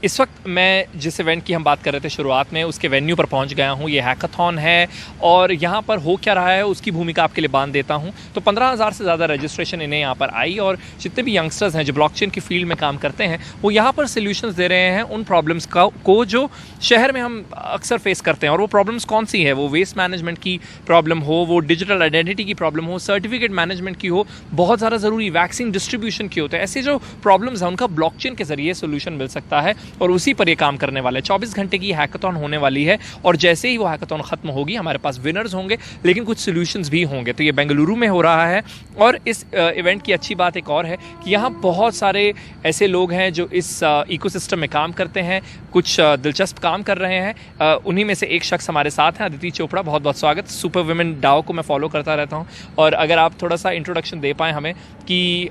इस वक्त मैं जिस इवेंट की हम बात कर रहे थे शुरुआत में, उसके वेन्यू पर पहुंच गया हूं। ये हैकाथॉन है और यहाँ पर हो क्या रहा है उसकी भूमिका आपके लिए बांध देता हूं। तो 15,000 से ज़्यादा रजिस्ट्रेशन इन्हें यहाँ पर आई और जितने भी यंगस्टर्स हैं जो ब्लॉकचेन की फील्ड में काम करते हैं वो यहाँ पर सोल्यूशंस दे रहे हैं उन प्रॉब्लम्स को जो शहर में हम अक्सर फेस करते हैं। और वो प्रॉब्लम्स कौन सी है? वो वेस्ट मैनेजमेंट की प्रॉब्लम हो, वो डिजिटल आइडेंटिटी की प्रॉब्लम हो, सर्टिफिकेट मैनेजमेंट की हो, बहुत ज़्यादा ज़रूरी वैक्सीन डिस्ट्रीब्यूशन की होते हैं। ऐसे जो प्रॉब्लम्स हैं उनका ब्लॉकचेन के जरिए सोल्यूशन मिल सकता है और उसी पर ये काम करने वाला है। 24 घंटे की हैकाथॉन होने वाली है और जैसे ही वो हैकाथॉन खत्म होगी हमारे पास विनर्स होंगे लेकिन कुछ सॉल्यूशंस भी होंगे। तो ये बेंगलुरु में हो रहा है और इस इवेंट की अच्छी बात एक और है कि यहाँ बहुत सारे ऐसे लोग हैं जो इस इकोसिस्टम में काम करते हैं, कुछ दिलचस्प काम कर रहे हैं। उन्हीं में से एक शख्स हमारे साथ हैं, अदिति चोपड़ा। बहुत बहुत स्वागत। सुपर वुमेन डाओ को मैं फॉलो करता रहता हूँ और अगर आप थोड़ा सा इंट्रोडक्शन दे पाएँ हमें कि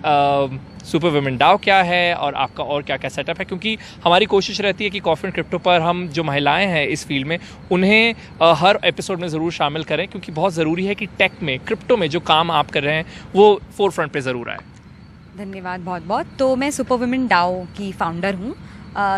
सुपर वुमेन डाओ क्या है और आपका और क्या क्या सेटअप है, क्योंकि हमारी कोशिश रहती है कि कॉफी एंड क्रिप्टो पर हम जो महिलाएं हैं इस फील्ड में उन्हें हर एपिसोड में ज़रूर शामिल करें, क्योंकि बहुत ज़रूरी है कि टेक में, क्रिप्टो में जो काम आप कर रहे हैं वो फोरफ्रंट पे ज़रूर आए। धन्यवाद बहुत बहुत। तो मैं सुपर वुमेन डाओ की फाउंडर हूँ।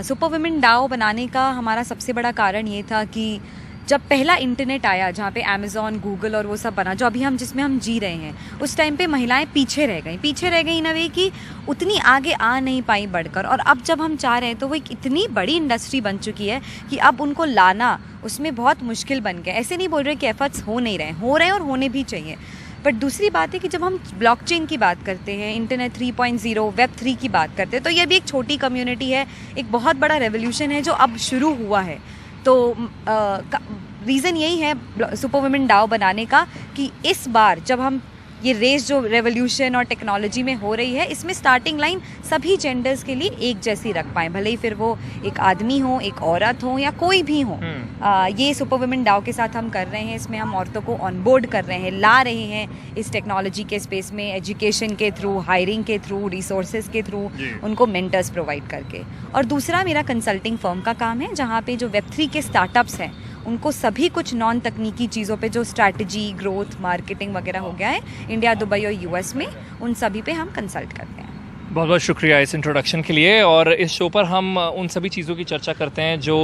सुपर वुमेन डाओ बनाने का हमारा सबसे बड़ा कारण ये था कि जब पहला इंटरनेट आया जहाँ पे अमेज़ॉन, गूगल और वो सब बना, जो अभी हम जिसमें हम जी रहे हैं, उस टाइम पे महिलाएं पीछे रह गई इन अ वे कि उतनी आगे आ नहीं पाई बढ़कर। और अब जब हम चाह रहे हैं तो वो एक इतनी बड़ी इंडस्ट्री बन चुकी है कि अब उनको लाना उसमें बहुत मुश्किल बन गया। ऐसे नहीं बोल रहे कि एफर्ट्स हो रहे हैं और होने भी चाहिए। बट दूसरी बात है कि जब हम ब्लॉकचेन की बात करते हैं, इंटरनेट 3.0, वेब 3 की बात करते हैं, तो ये भी एक छोटी कम्युनिटी है, एक बहुत बड़ा रेवोल्यूशन है जो अब शुरू हुआ है। तो रीज़न यही है सुपर वुमेन डाओ बनाने का कि इस बार जब हम ये रेस जो रेवोल्यूशन और टेक्नोलॉजी में हो रही है, इसमें स्टार्टिंग लाइन सभी जेंडर्स के लिए एक जैसी रख पाएँ, भले ही फिर वो एक आदमी हो, एक औरत हो या कोई भी हो। ये सुपर वुमेन डाओ के साथ हम कर रहे हैं। इसमें हम औरतों को ऑनबोर्ड कर रहे हैं, ला रहे हैं इस टेक्नोलॉजी के स्पेस में, एजुकेशन के थ्रू, हायरिंग के थ्रू, रिसोर्सेज के थ्रू, उनको मेंटर्स प्रोवाइड करके। और दूसरा मेरा कंसल्टिंग फर्म का काम है, जहाँ पे जो वेब 3 के स्टार्टअप्स हैं उनको सभी कुछ नॉन तकनीकी चीज़ों पे जो स्ट्रैटेजी, ग्रोथ, मार्केटिंग वगैरह हो गया है इंडिया, दुबई और यूएस में, उन सभी पे हम कंसल्ट करते हैं। बहुत बहुत शुक्रिया इस इंट्रोडक्शन के लिए। और इस शो पर हम उन सभी चीज़ों की चर्चा करते हैं जो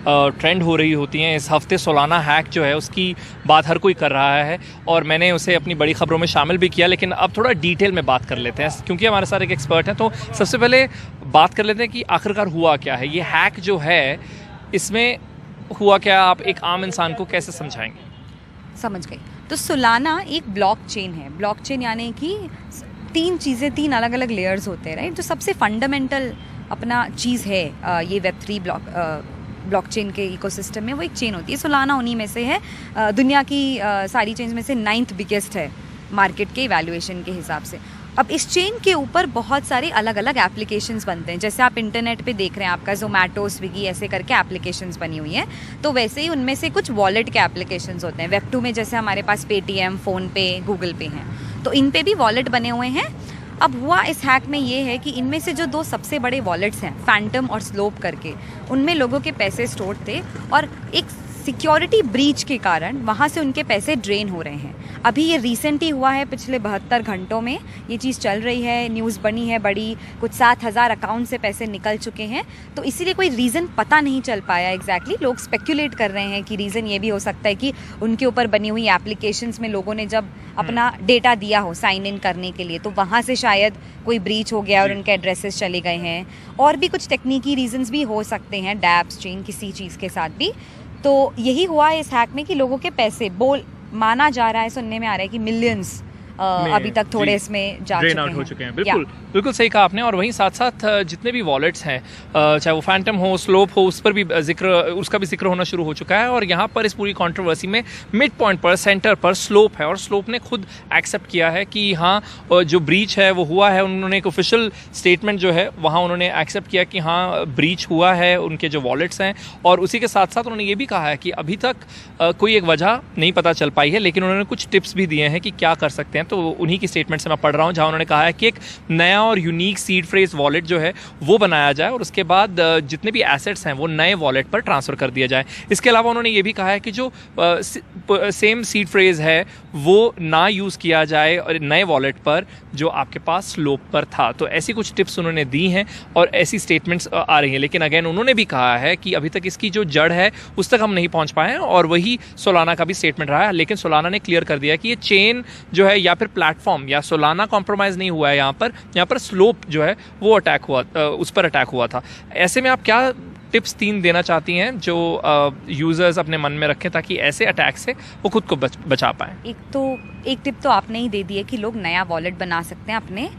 ट्रेंड हो रही होती हैं। इस हफ्ते सोलाना हैक जो है उसकी बात हर कोई कर रहा है और मैंने उसे अपनी बड़ी खबरों में शामिल भी किया, लेकिन अब थोड़ा डिटेल में बात कर लेते हैं क्योंकि हमारे सारे एक एक्सपर्ट हैं। तो सबसे पहले बात कर लेते हैं कि आखिरकार हुआ क्या है ये हैक जो है, इसमें हुआ क्या, आप एक आम इंसान को कैसे समझाएंगे? समझ गई। तो सोलाना एक ब्लॉकचेन है। ब्लॉकचेन यानी कि तीन अलग अलग लेयर्स होते हैं, राइट। जो सबसे फंडामेंटल अपना चीज़ है ये वेब 3 ब्लॉकचेन के इकोसिस्टम में, वो एक चेन होती है। सोलाना उन्हीं में से है। दुनिया की सारी चेन्स में से 9th बिगेस्ट है मार्केट के इवैल्यूएशन के हिसाब से। अब इस चेन के ऊपर बहुत सारे अलग अलग एप्लीकेशंस बनते हैं। जैसे आप इंटरनेट पे देख रहे हैं, आपका जोमेटो, स्विगी ऐसे करके एप्लीकेशंस बनी हुई हैं, तो वैसे ही उनमें से कुछ वॉलेट के एप्लीकेशंस होते हैं। वेब 2 में जैसे हमारे पास पेटीएम, फ़ोनपे, गूगल पे हैं, तो इन पे भी वॉलेट बने हुए हैं। अब हुआ इस हैक में ये है कि इनमें से जो 2 सबसे बड़े वॉलेट्स हैं, फैंटम और स्लोप करके, उनमें लोगों के पैसे स्टोर थे और एक सिक्योरिटी ब्रीच के कारण वहाँ से उनके पैसे ड्रेन हो रहे हैं। अभी ये रिसेंट ही हुआ है, पिछले 72 घंटों में ये चीज़ चल रही है, न्यूज़ बनी है बड़ी, कुछ 7,000 अकाउंट से पैसे निकल चुके हैं। तो इसीलिए कोई रीज़न पता नहीं चल पाया एग्जैक्टली। लोग स्पेक्युलेट कर रहे हैं कि रीज़न ये भी हो सकता है कि उनके ऊपर बनी हुई एप्लीकेशंस में लोगों ने जब अपना डेटा दिया हो साइन इन करने के लिए, तो वहाँ से शायद कोई ब्रीच हो गया और उनके एड्रेसेस चले गए हैं। और भी कुछ टेक्निकी रीजंस भी हो सकते हैं, डैप्स चेन किसी चीज़ के साथ भी। तो यही हुआ है इस हैक में कि लोगों के पैसे माना जा रहा है, सुनने में आ रहा है कि मिलियंस अभी तक थोड़े इसमें ड्रेन आउट हो चुके हैं। बिल्कुल सही कहा आपने। और वहीं साथ साथ जितने भी वॉलेट्स हैं, चाहे वो फैंटम हो, स्लोप हो, उसका भी जिक्र होना शुरू हो चुका है। और यहाँ पर इस पूरी कंट्रोवर्सी में मिड पॉइंट पर, सेंटर पर स्लोप है और स्लोप ने खुद एक्सेप्ट किया है कि हाँ जो ब्रीच है वो हुआ है। उन्होंने एक ऑफिशियल स्टेटमेंट जो है वहाँ उन्होंने एक्सेप्ट किया कि हाँ ब्रीच हुआ है उनके जो वॉलेट्स हैं। और उसी के साथ साथ उन्होंने ये भी कहा है कि अभी तक कोई एक वजह नहीं पता चल पाई है, लेकिन उन्होंने कुछ टिप्स भी दिए हैं कि क्या कर सकते हैं। तो उन्हीं की स्टेटमेंट से मैं पढ़ रहा हूँ, जहाँ उन्होंने कहा है कि एक नया और यूनिक सीड फ्रेज वॉलेट जो है वो बनाया जाए और उसके बाद जितने भी एसेट्स हैं वो नए वॉलेट पर ट्रांसफ़र कर दिया जाए। इसके अलावा उन्होंने ये भी कहा है कि जो सेम सीड फ्रेज है वो ना यूज़ किया जाए और नए वॉलेट पर जो आपके पास स्लोप पर था। तो ऐसी कुछ टिप्स उन्होंने दी हैं और ऐसी स्टेटमेंट्स आ रही हैं। लेकिन अगेन उन्होंने भी कहा है कि अभी तक इसकी जो जड़ है उस तक हम नहीं पहुंच पाए हैं और वही सोलाना का भी स्टेटमेंट रहा है। लेकिन सोलाना ने क्लियर कर दिया कि ये चेन जो है या फिर प्लेटफॉर्म या सोलाना कॉम्प्रोमाइज़ नहीं हुआ है, यहाँ पर स्लोप जो है वो उस पर अटैक हुआ था। ऐसे में आप क्या टिप्स 3 देना चाहती हैं जो यूज़र्स अपने मन में रखें ताकि ऐसे अटैक से वो खुद को बचा पाएँ? एक टिप तो आपने ही दे दी है कि लोग नया वॉलेट बना सकते हैं, अपने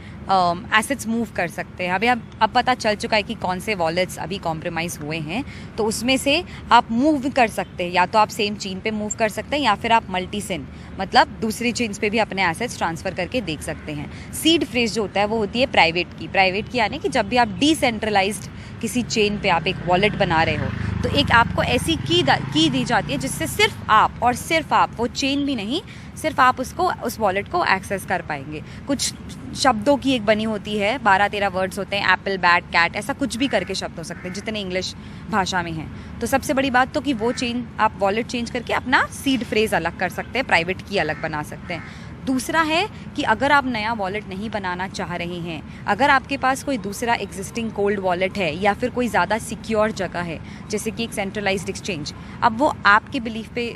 एसेट्स मूव कर सकते हैं। अभी अब पता चल चुका है कि कौन से वॉलेट्स अभी कॉम्प्रोमाइज़ हुए हैं, तो उसमें से आप मूव कर सकते हैं। या तो आप सेम चेन पे मूव कर सकते हैं या फिर आप मल्टी सिन मतलब दूसरी चेन्स पे भी अपने एसेट्स ट्रांसफ़र करके देख सकते हैं। सीड फ्रेज जो होता है वो होती है प्राइवेट की यानी कि जब भी आप डिसेंट्रलाइज्ड किसी चेन पे आप एक वॉलेट बना रहे हो तो एक आपको ऐसी की दी जाती है जिससे सिर्फ आप वो चेन भी नहीं, सिर्फ आप उस वॉलेट को एक्सेस कर पाएंगे। कुछ शब्दों की एक बनी होती है, 12-13 वर्ड्स होते हैं, एप्पल, बैट, कैट, ऐसा कुछ भी करके शब्द हो सकते हैं जितने इंग्लिश भाषा में हैं। तो सबसे बड़ी बात तो कि वो चेन आप वॉलेट चेंज करके अपना सीड फ्रेज अलग कर सकते हैं, प्राइवेट की अलग बना सकते हैं। दूसरा है कि अगर आप नया वॉलेट नहीं बनाना चाह रहे हैं, अगर आपके पास कोई दूसरा एग्जिस्टिंग कोल्ड वॉलेट है या फिर कोई ज़्यादा सिक्योर जगह है जैसे कि एक सेंट्रलाइज्ड एक्सचेंज, अब वो आपके बिलीफ पे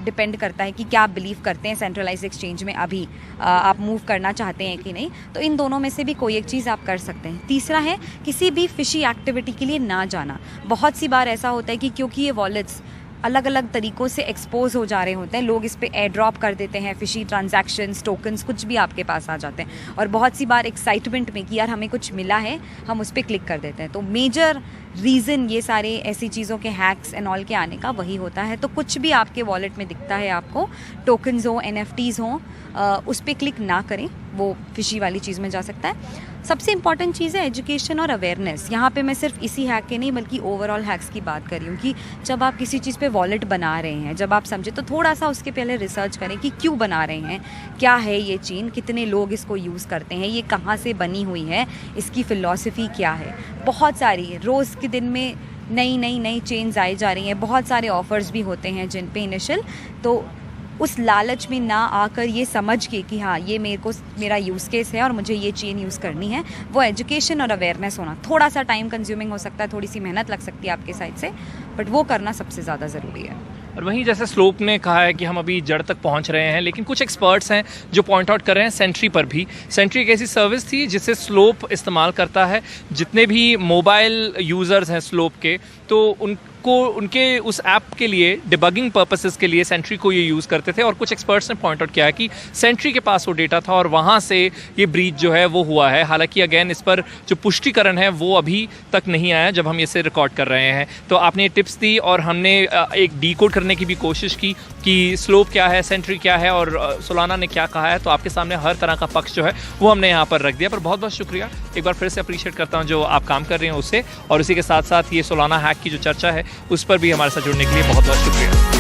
डिपेंड करता है कि क्या आप बिलीव करते हैं सेंट्रलाइज्ड एक्सचेंज में अभी आप मूव करना चाहते हैं कि नहीं। तो इन दोनों में से भी कोई एक चीज़ आप कर सकते हैं। तीसरा है किसी भी फिशी एक्टिविटी के लिए ना जाना। बहुत सी बार ऐसा होता है कि क्योंकि ये वॉलेट्स अलग अलग तरीक़ों से एक्सपोज हो जा रहे होते हैं, लोग इस पे एयर ड्रॉप कर देते हैं, फिशी ट्रांजैक्शंस, टोकन्स कुछ भी आपके पास आ जाते हैं और बहुत सी बार एक्साइटमेंट में कि यार हमें कुछ मिला है हम उस पर क्लिक कर देते हैं। तो मेजर रीज़न ये सारे ऐसी चीज़ों के हैक्स एंड ऑल के आने का वही होता है। तो कुछ भी आपके वॉलेट में दिखता है आपको, टोकन्स हो, NFTs हो, उस पर क्लिक ना करें, वो फिशी वाली चीज़ में जा सकता है। सबसे इंपॉर्टेंट चीज़ है एजुकेशन और अवेयरनेस। यहाँ पे मैं सिर्फ इसी हैक के नहीं बल्कि ओवरऑल हैक्स की बात कर रही हूँ कि जब आप किसी चीज़ पे वॉलेट बना रहे हैं, जब आप समझे तो थोड़ा सा उसके पहले रिसर्च करें कि क्यों बना रहे हैं, क्या है ये चेन, कितने लोग इसको यूज़ करते हैं, ये कहाँ से बनी हुई है, इसकी फ़िलॉसफी क्या है। बहुत सारी रोज़ के दिन में नई चेन्स आई जा रही हैं, बहुत सारे ऑफ़र्स भी होते हैं जिन पे इनिशियल, तो उस लालच में ना आकर ये समझ के कि हाँ ये मेरा यूज़ केस है और मुझे ये चेन यूज़ करनी है, वो एजुकेशन और अवेयरनेस होना। थोड़ा सा टाइम कंज्यूमिंग हो सकता है, थोड़ी सी मेहनत लग सकती है आपके साइड से, बट वो करना सबसे ज़्यादा ज़रूरी है। और वहीं जैसे स्लोप ने कहा है कि हम अभी जड़ तक पहुंच रहे हैं, लेकिन कुछ एक्सपर्ट्स हैं जो पॉइंट आउट कर रहे हैं सेंट्री पर भी। सेंट्री एक ऐसी सर्विस थी जिससे स्लोप इस्तेमाल करता है, जितने भी मोबाइल यूज़र्स हैं स्लोप के, तो उनके उस ऐप के लिए डिबगिंग पर्पसेस के लिए सेंट्री को ये यूज़ करते थे। और कुछ एक्सपर्ट्स ने पॉइंट आउट किया है कि सेंट्री के पास वो डेटा था और वहाँ से ये ब्रीच जो है वो हुआ है। हालांकि अगेन इस पर जो पुष्टिकरण है वो अभी तक नहीं आया जब हम इसे रिकॉर्ड कर रहे हैं। तो आपने ये टिप्स दी और हमने एक डीकोड करने की भी कोशिश की कि स्लोप क्या है, सेंट्री क्या है और सोलाना ने क्या कहा है। तो आपके सामने हर तरह का पक्ष जो है वो हमने यहाँ पर रख दिया। पर बहुत बहुत शुक्रिया, एक बार फिर से अप्रिशिएट करता हूँ जो आप काम कर रहे हैं उससे, और इसी के साथ साथ ये सोलाना हैक की जो चर्चा है उस पर भी हमारे साथ जुड़ने के लिए बहुत बहुत शुक्रिया।